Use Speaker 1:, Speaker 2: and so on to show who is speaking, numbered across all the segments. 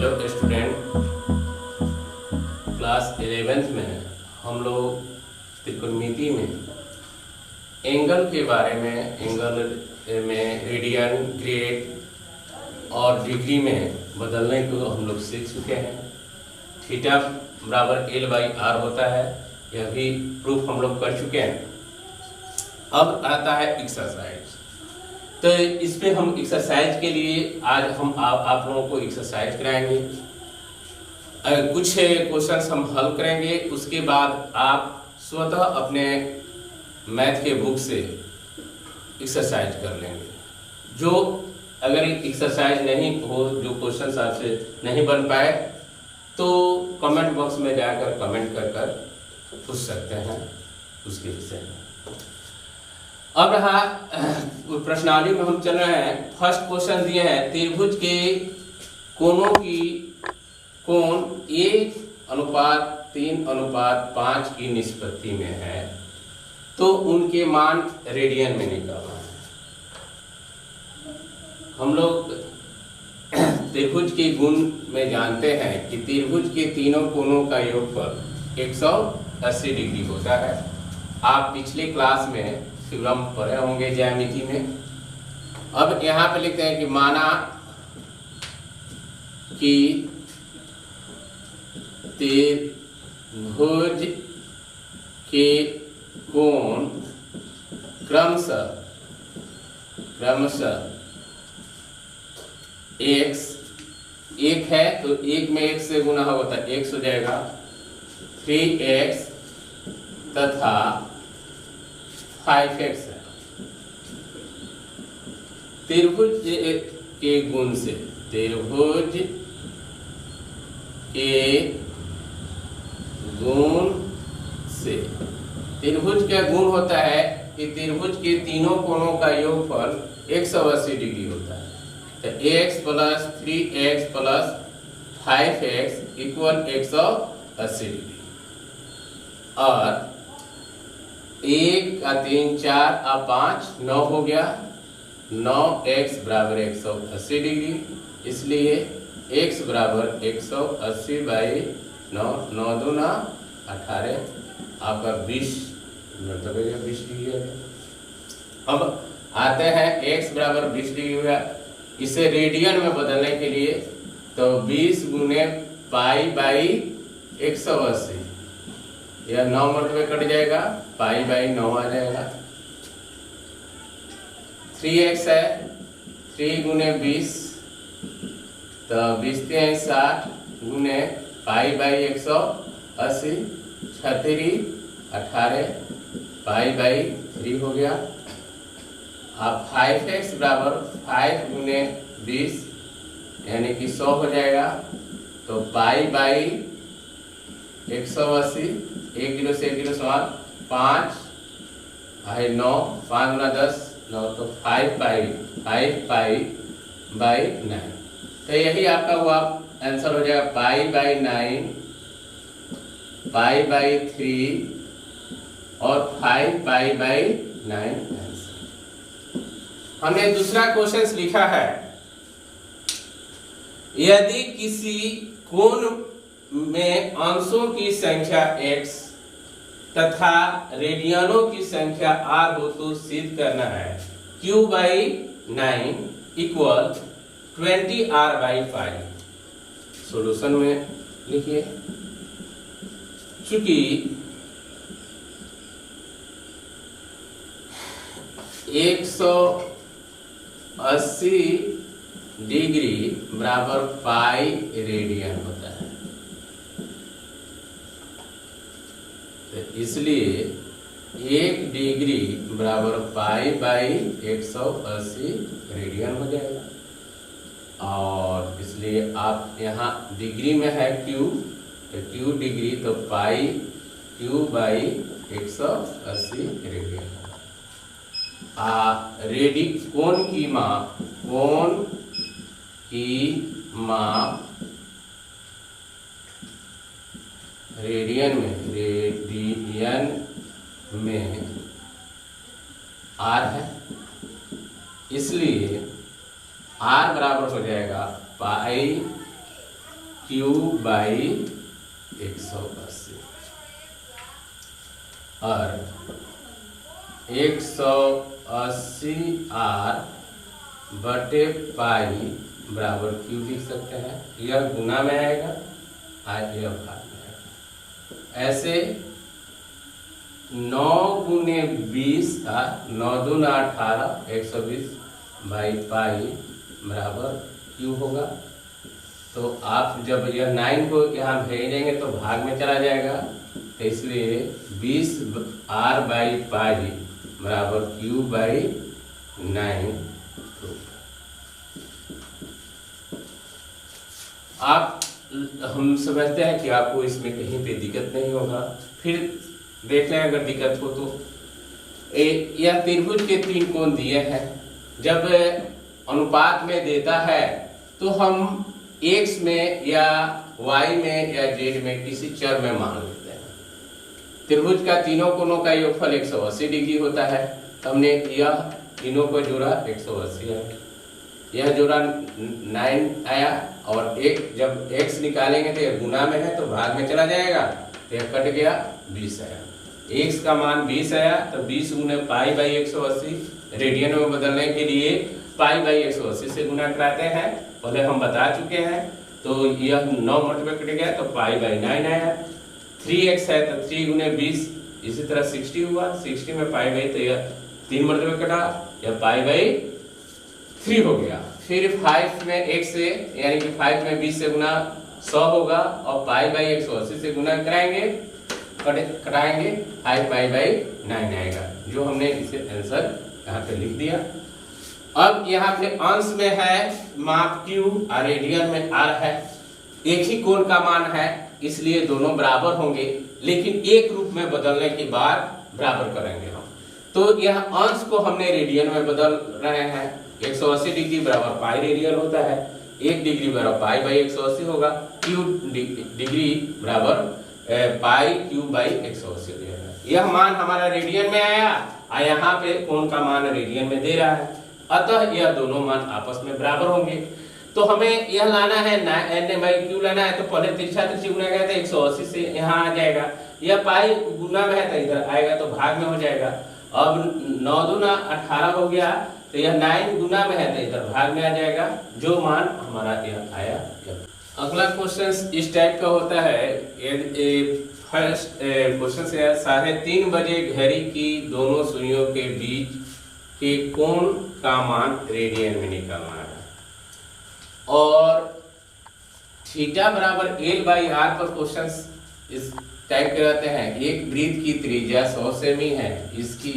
Speaker 1: Hello student, class 11th में हम लोग त्रिकोणमिति में एंगल के बारे में, एंगल में रेडियन, ग्रेड और डिग्री में बदलने को हम लोग सीख चुके हैं। थीटा बराबर L/R होता है, यह भी प्रूफ हम लोग कर चुके हैं। अब आता है एक्सरसाइज। तो इस पे हम एक्सरसाइज के लिए आज हम आप लोगों को एक्सरसाइज कराएंगे। कुछ क्वेश्चंस हम हल करेंगे, उसके बाद आप स्वतः अपने मैथ के बुक से एक्सरसाइज कर लेंगे। जो अगर एक्सरसाइज नहीं हो, जो क्वेश्चंस आपसे नहीं बन पाए, तो कमेंट बॉक्स में जाकर कमेंट कर पूछ सकते हैं उसके विषय में। अब रहा प्रश्नावली में हम चल रहे हैं। फर्स्ट क्वेश्चन दिए हैं, त्रिभुज के कोणों की कोण 1:3:5 की निष्पत्ति में है, तो उनके मान रेडियन में निकालना है। हम लोग त्रिभुज के गुण में जानते हैं कि त्रिभुज के तीनों कोणों का योगफल 180 डिग्री होता है। आप पिछले क्लास में थ्योरम पढ़े होंगे ज्यामिति में। अब यहाँ पे लिखते हैं कि माना कि त्रिभुज के कोण क्रमशः x एक है, तो एक में x से गुना होता है, x हो जाएगा 3x तथा 5x है। त्रिभुज के गुण से, त्रिभुज के गुण से, त्रिभुज का गुण होता है कि त्रिभुज के तीनों कोणों का योगफल 180 डिग्री होता है। तो x + 3x + 5x equal 180 degree. और 1 का 3 4 और 5 9 हो गया, 9x बराबर 180 डिग्री। इसलिए x बराबर 180/9, 9 दूना 18, आपका 20 मतलब 20 डिग्री है। अब आते हैं x बराबर 20 डिग्री हो गया, इसे रेडियन में बदलने के लिए तो 20 गुने π/180, यह 9 मरतबे कट जाएगा, π/9 आ जाएगा। 3x है, 3 गुने 20 तो 20 × 60 गुने π/180, 36 18 π/3 हो गया। अब 5x बराबर 5 गुने 20 यानी कि 100 हो जाएगा, तो π/180, 1 किलो से 1 किलो सवाल 5 है 9, 5 गुना 10 9, तो 5π/9। तो यही आपका हुआ आंसर हो जाएगा π/9, π/3 और 5π/9 आंसर। हमने दूसरा क्वेश्चन लिखा है, यदि किसी कोण में अंशों की संख्या x तथा रेडियनों की संख्या r हो तो सिद्ध करना है q/9 इक्वल 20r/5। सॉल्यूशन में लिखिए, चूंकि 180 डिग्री बराबर पाई रेडियन होता है, तो इसलिए 1 डिग्री बराबर π/180 रेडियन हो जाएगा। और इसलिए आप यहाँ डिग्री में है q, तो q डिग्री, तो q/180 रेडियन। कोण की माप रेडियन में r है, इसलिए r बराबर हो जाएगा π क्यू बाई 180 और 180 आर बटे पाई बराबर क्यू लिख सकते हैं। यह गुना में आएगा और यह भाग में आएगा। ऐसे 9 गुने 20 का 9 दूना 18 120 बाई पाई बराबर क्यू होगा। तो आप जब यह 9 को यहाँ भेजेंगे तो भाग में चला जाएगा, तो इसलिए 20 आर बाई पाई बराबर क्यू बाई 9। आप हम समझते हैं कि आपको इसमें कहीं पे दिक्कत नहीं होगा। फिर देख लें अगर दिक्कत हो तो यह त्रिभुज के 3 कोण दिए हैं। जब अनुपात में देता है तो हम x में या y में या z में किसी चर में मान लेते हैं। त्रिभुज का तीनों कोणों का योगफल 180 डिग्री होता है। हमने यह तीनों को जोड़ा 180 है, यह जोड़ा 9 आया और एक जब x निकालेंगे तो यह गुना में है तो भाग में चला जाएगा, तो यह कट गया 20 आया। x का मान 20 आया तो 20 गुने पाई बाई 180, रेडियन में बदलने के लिए पाई बाई 180 से गुना कराते हैं, पहले हम बता चुके हैं। तो यह 9 मल्टीप्लाई कट गया तो पाई बाई 9 आया। 3x है तो 3 गुने 20, इसी तरह 60 हुआ, 60 में पाई बाई तो यह 3 मल्टीप्लाई कटा, यह पाई बाई 3 हो गया। फिर 5 में x से यानी कि 5 में 20 से गुना 100 होगा और पाई बाई 180 से गुना कराएंगे कटाएंगे 5 पाई बाई 9 आएगा, जो हमने इसे आंसर यहाँ पे लिख दिया। अब यहाँ पे अंश में है माप Q और रेडियन में R है। एक ही कोण का मान है इसलिए दोनों बराबर होंगे, लेकिन एक रूप में बदलने के बाद बराबर करेंगे हम। तो यह अंश को हमने रेडियन में बदल रहे हैं। 180 डिग्री बराबर पाई रेडियन होता है, 1 डिग्री बराबर पाई बाई 180 होगा, Q डिग्री बराबर पाई क्यू बाई 180। यह मान हमारा रेडियन में आया और यहाँ पे कोण का मान रेडियन में दे रहा है, अतः यह दोनों मान आपस में बराबर होंगे। तो हमें यह लाना है n बाई क्यू लाना है, तो पहले तिरछा तिरछी गुना गया तो 180 से यहाँ आ जाएगा, यह पाई गुना में है तो इधर आएगा तो भाग में हो जाएगा। अब 9 दूना 18 हो गया तो यह 9 गुना में है तो इधर भाग में आ जाएगा, जो मान हमारा यह आया। अगला क्वेश्चन इस टाइप का होता है। फर्स्ट क्वेश्चन से 3:30 बजे घड़ी की दोनों सुइयों के बीच के कोण का मान रेडियन में निकालना है और थीटा बराबर L बाई R पर क्वेश्चन इस टाइप के रहते हैं। एक वृत्त की त्रिज्या 100 सेमी है, इसकी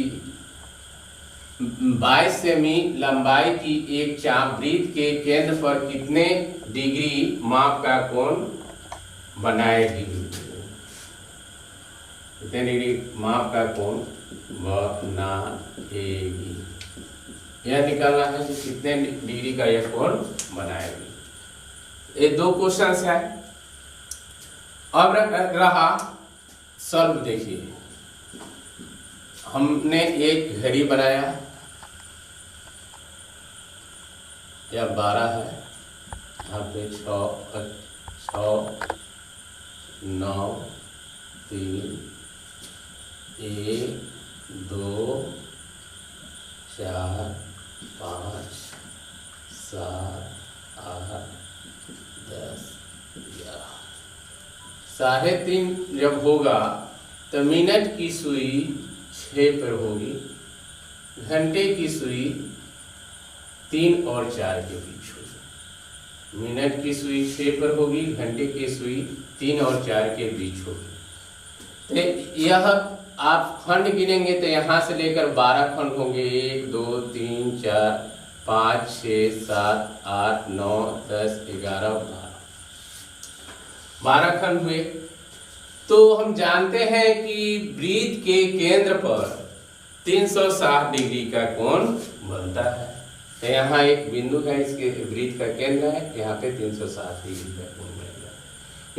Speaker 1: 22 सेमी लंबाई की एक चाप वृत्त के केंद्र पर कितने डिग्री माप का कोण बनाएगी? कितने डिग्री माप का कोण बनाएगी, यह निकालना है कि कितने डिग्री का यह कोण बनाएगी। ये 2 क्वेश्चन है। अब रहा सॉल्व। देखिए हमने एक घड़ी बनाया, यह 12 है, यहाँ पे 6 9 3 1 2 4 5 7 8 10 11। 3:30 जब होगा तो मिनट की सुई 6 पर होगी, घंटे की सुई 3 और 4 के बीच होगी। मिनट की सुई 6 पर होगी, घंटे की सुई 3 और 4 के बीच होगी। तो यह आप खंड गिनेंगे तो यहाँ से लेकर 12 खंड होंगे। 1 2 3 4 5 6 7 8 9 10 11 12 खंड हुए। तो हम जानते हैं कि वृत्त के केंद्र पर 360 डिग्री का कोण बनता है। तो यहाँ एक बिंदु है, इसके वृत्त का केंद्र है, यहाँ पे 360 डिग्री का कोण बनेगा,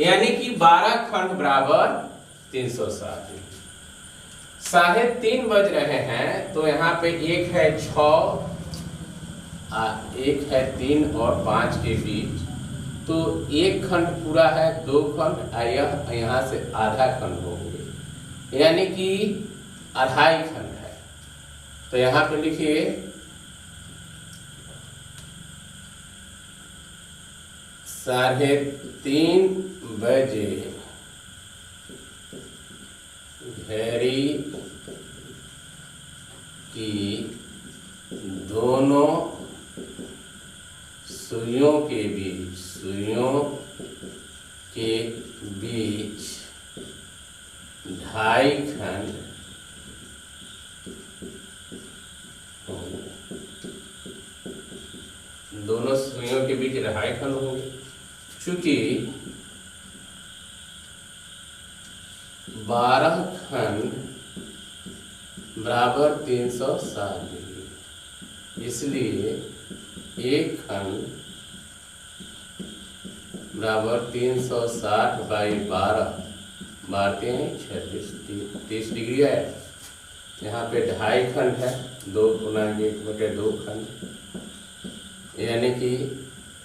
Speaker 1: यानी कि 12 खंड बराबर 360 डिग्री। 3:30 बज रहे हैं तो यहाँ पे एक है 6, एक है 3 और 5 के बीच, तो एक खंड पूरा है, 2 खंड, यह यहाँ से आधा खंड होंगे, यानी कि 2.5 खंड है। तो यहाँ पे लिखिए 3:30 बजे घड़ी की दोनों सुइयों के बीच 2.5 खंड होंगे। दोनों सुइयों के बीच 2.5 खंड होंगे। चूंकि 12 खंड बराबर 360 डिग्री, इसलिए एक खंड बराबर 360 बाई 12 बारते हैं 30 डिग्री है। यहाँ पे 2.5 खंड है, 2 गुना 1/2 खंड, यानी कि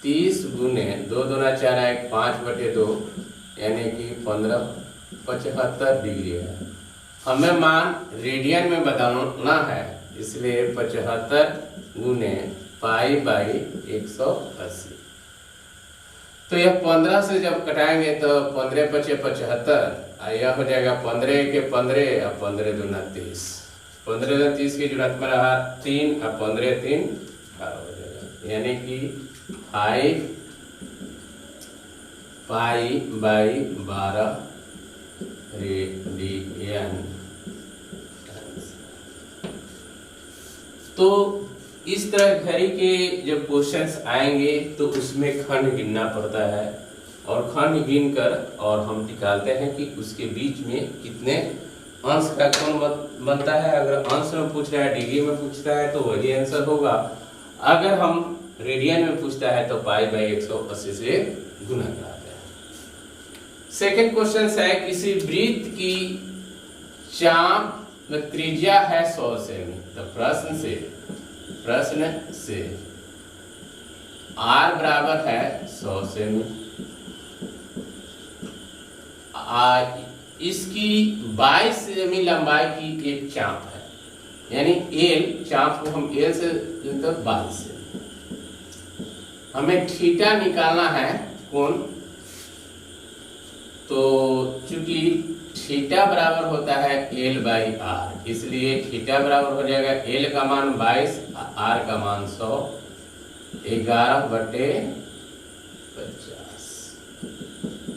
Speaker 1: 30 गुने 2 दूना 4 है 5/2, यानी कि 75 डिग्री है। हमें मान रेडियन में बताना है, इसलिए 75 गुने पाई बाई 180। तो यह 15 से जब कटाएंगे तो 15 × 5 = 75, यह हो जाएगा 15 के 15 और 15 दूना 30। 15 दूना 30 की जुड़त में रहा 3 और 15 3 18 हो जाएगा, यानी कि 5 पाई बाई 12 रेडियन। तो इस तरह घड़ी के जब क्वेश्चंस आएंगे तो उसमें खंड गिनना पड़ता है, और खंड गिन कर और हम निकालते हैं कि उसके बीच में कितने अंश का कोण बनता है। अगर अंश में पूछ रहा है, डिग्री में पूछता है तो वही आंसर होगा। अगर हम रेडियन में पूछता है तो पाई बाई 180 से गुना कराते हैं। सेकंड क्वेश्चन है, किसी वृत्त की चाप में त्रिज्या है 100 सेमी। तो प्रश्न से r बराबर है 100 सेमी। इसकी 22 सेमी लंबाई की एक चाप है, यानी एल, चाप को हम एल से 22 से। हमें थीटा निकालना है कोण, तो चूंकि थीटा बराबर होता है एल बाई आर, इसलिए थीटा बराबर हो जाएगा एल का मान 22, आर का मान 100, 11/50,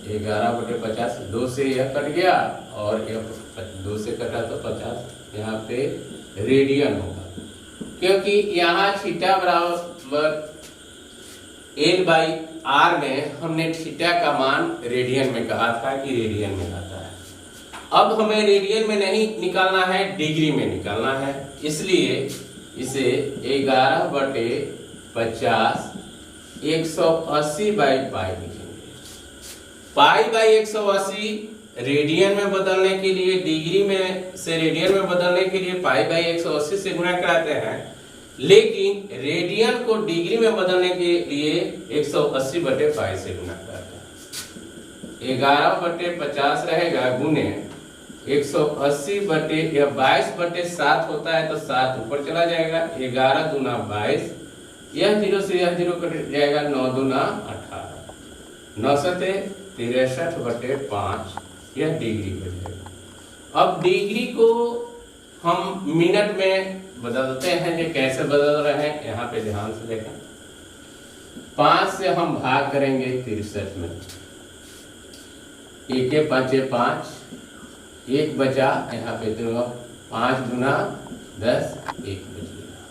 Speaker 1: 11/50, 2 से यह कट गया और यह 2 से कटा तो 50, यहाँ पे रेडियन होगा, क्योंकि यहाँ थीटा बराबर एल बाई आर में हमने थीटा का मान रेडियन में कहा था कि रेडियन में आता है। अब हमें रेडियन में नहीं निकालना है, डिग्री में निकालना है, इसलिए इसे 11/50 180 बाई पाई लिखेंगे। पाई बाई 180 रेडियन में बदलने के लिए, डिग्री में से रेडियन में बदलने के लिए पाई बाई 180 से गुणा कराते हैं, लेकिन रेडियन को डिग्री में बदलने के लिए 180/पाई से गुणा कराते हैं। 11/50 रहेगा गुने 180 या 22/7 होता है तो 7 ऊपर चला जाएगा, 11 दूना 22, यह 0 से यह 0 कट जाएगा, 9 दूना 18, 9 से 63/5, यह डिग्री हो जाएगा। अब डिग्री को हम मिनट में बदलते हैं, ये कैसे बदल रहे हैं यहाँ पे ध्यान से देखें। 5 से हम भाग करेंगे 63 में, 1 के 5 5, 1 बचा, यहाँ पे तो 5 गुना 10, 1 बचेगा,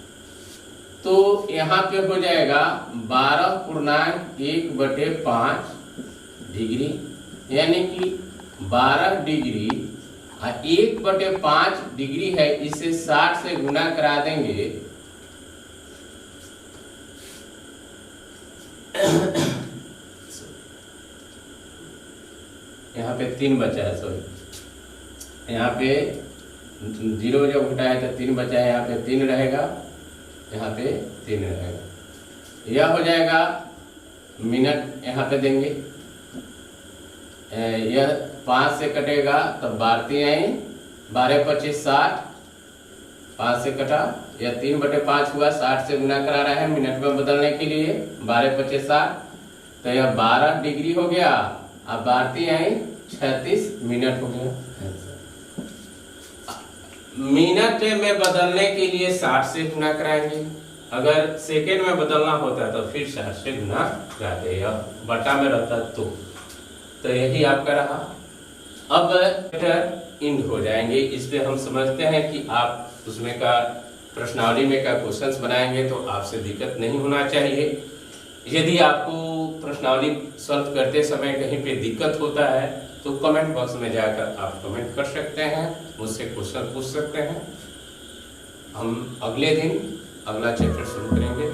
Speaker 1: तो यहाँ पे हो जाएगा 12.1/5 डिग्री, यानी कि 12 डिग्री 1/5 डिग्री है, इसे 60 से गुना करा देंगे यहाँ पे 3 बचा है, सॉरी, यहाँ पे 0 जब घटाया तो 3 बचा है, यहाँ पे 3 रहेगा, यहाँ पे 3 रहेगा, यह हो जाएगा मिनट यहाँ पे देंगे। यह 5 से कटेगा तब 12 आई 12 25 60, 5 से कटा, यह 3/5 हुआ, 60 से गुना करा रहा है मिनट में बदलने के लिए, 12 25 60, तो यह 12 डिग्री हो गया। अब 12 आई 36 मिनट हो गया। मिनट में बदलने के लिए 60 से गुना कराएंगे, अगर सेकेंड में बदलना होता है तो फिर 60 से गुना कराते, या बटा में रहता तो यही आपका रहा। अब इंड हो जाएंगे, इसलिए हम समझते हैं कि आप उसमें का प्रश्नावली में का क्वेश्चंस बनाएंगे तो आपसे दिक्कत नहीं होना चाहिए। यदि आपको प्रश्नावली सॉल्व करते समय कहीं पे दिक्कत होता है तो कमेंट बॉक्स में जाकर आप कमेंट कर सकते हैं, मुझसे क्वेश्चन पूछ सकते हैं। हम अगले दिन अगला चैप्टर शुरू करेंगे।